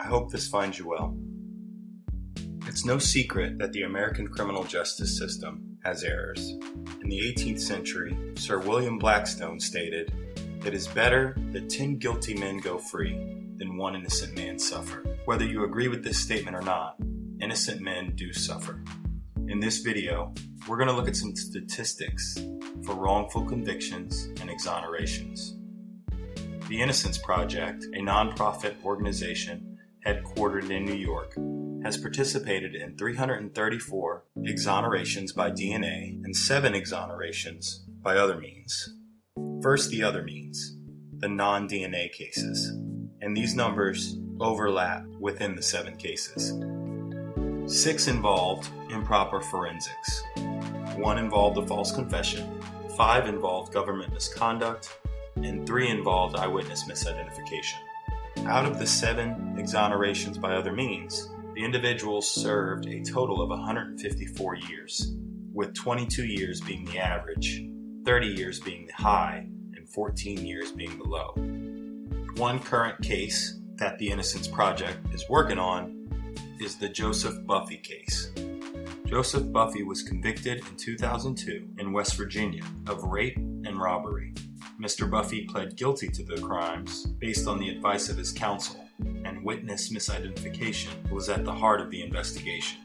I hope this finds you well. It's no secret that the American criminal justice system has errors. In the 18th century, Sir William Blackstone stated, "It is better that 10 guilty men go free than one innocent man suffer." Whether you agree with this statement or not, innocent men do suffer. In this video, we're going to look at some statistics for wrongful convictions and exonerations. The Innocence Project, a nonprofit organization headquartered in New York, has participated in 334 exonerations by DNA and 7 exonerations by other means. First, the other means, the non-DNA cases, and these numbers overlap within the 7 cases. 6 involved improper forensics, 1 involved a false confession, 5 involved government misconduct, and 3 involved eyewitness misidentification. Out of the 7 exonerations by other means, the individuals served a total of 154 years, with 22 years being the average, 30 years being the high, and 14 years being the low. One current case that the Innocence Project is working on is the Joseph Buffy case. Joseph Buffy was convicted in 2002 in West Virginia of rape and robbery. Mr. Buffy pled guilty to the crimes based on the advice of his counsel, and witness misidentification was at the heart of the investigation.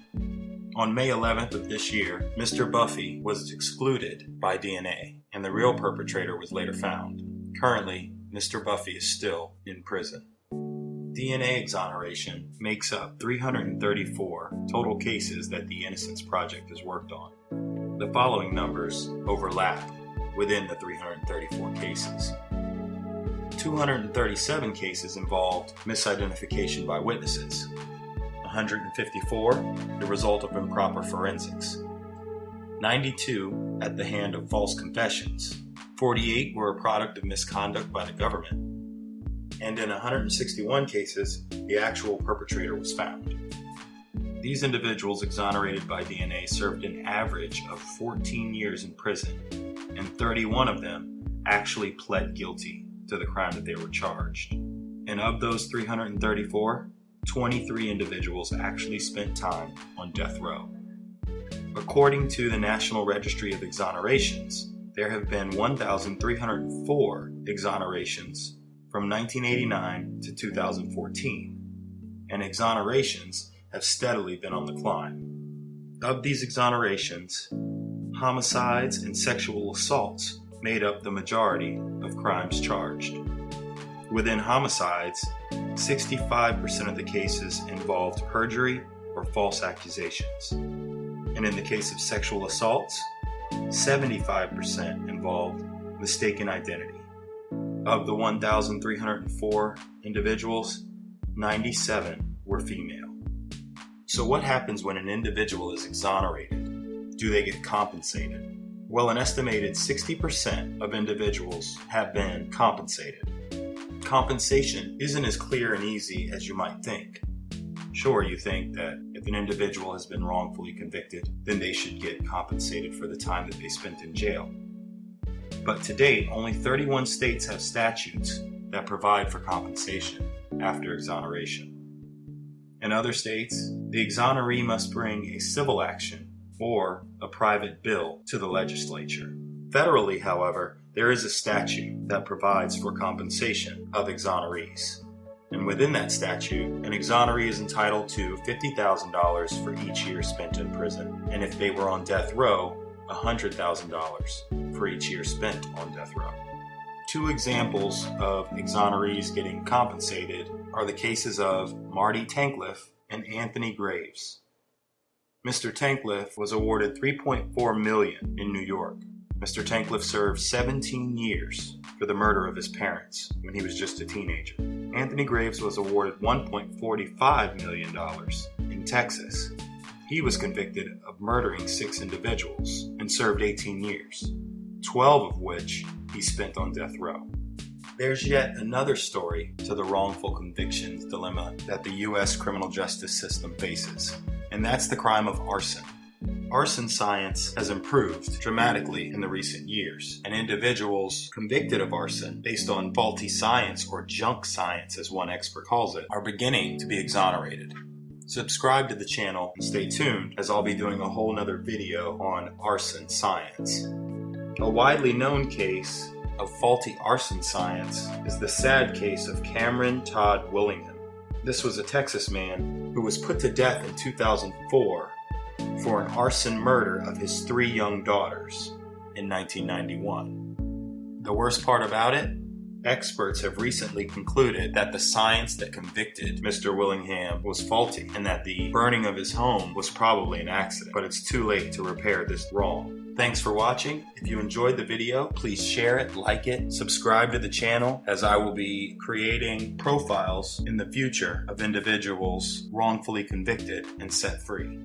On May 11th of this year, Mr. Buffy was excluded by DNA, and the real perpetrator was later found. Currently, Mr. Buffy is still in prison. DNA exoneration makes up 334 total cases that the Innocence Project has worked on. The following numbers overlap within the 334 cases. 237 cases involved misidentification by witnesses, 154 the result of improper forensics, 92 at the hand of false confessions, 48 were a product of misconduct by the government, and in 161 cases, the actual perpetrator was found. These individuals exonerated by DNA served an average of 14 years in prison, and 31 of them actually pled guilty to the crime that they were charged. And of those 334, 23 individuals actually spent time on death row. According to the National Registry of Exonerations, there have been 1,304 exonerations from 1989 to 2014, and exonerations have steadily been on the climb. Of these exonerations, homicides and sexual assaults made up the majority of crimes charged. Within homicides, 65% of the cases involved perjury or false accusations. And in the case of sexual assaults, 75% involved mistaken identity. Of the 1,304 individuals, 97 were female. So what happens when an individual is exonerated? Do they get compensated? Well, an estimated 60% of individuals have been compensated. Compensation isn't as clear and easy as you might think. Sure, you think that if an individual has been wrongfully convicted, then they should get compensated for the time that they spent in jail. But to date, only 31 states have statutes that provide for compensation after exoneration. In other states, the exoneree must bring a civil action or a private bill to the legislature. Federally, however, there is a statute that provides for compensation of exonerees. And within that statute, an exoneree is entitled to $50,000 for each year spent in prison. And if they were on death row, $100,000 for each year spent on death row. 2 examples of exonerees getting compensated are the cases of Marty Tankleff and Anthony Graves. Mr. Tankleff was awarded $3.4 million in New York. Mr. Tankleff served 17 years for the murder of his parents when he was just a teenager. Anthony Graves was awarded $1.45 million in Texas. He was convicted of murdering 6 individuals and served 18 years, 12 of which he spent on death row. There's yet another story to the wrongful convictions dilemma that the U.S. criminal justice system faces, and that's the crime of arson. arson science has improved dramatically in the recent years, and individuals convicted of arson based on faulty science, or junk science as one expert calls it, are beginning to be exonerated. Subscribe to the channel and stay tuned, as I'll be doing a whole nother video on arson science. A widely known case of faulty arson science is the sad case of Cameron Todd Willingham. This was a Texas man who was put to death in 2004 for an arson murder of his 3 young daughters in 1991. The worst part about it? Experts have recently concluded that the science that convicted Mr. Willingham was faulty, and that the burning of his home was probably an accident, but it's too late to repair this wrong. Thanks for watching. If you enjoyed the video, please share it, like it, subscribe to the channel, as I will be creating profiles in the future of individuals wrongfully convicted and set free.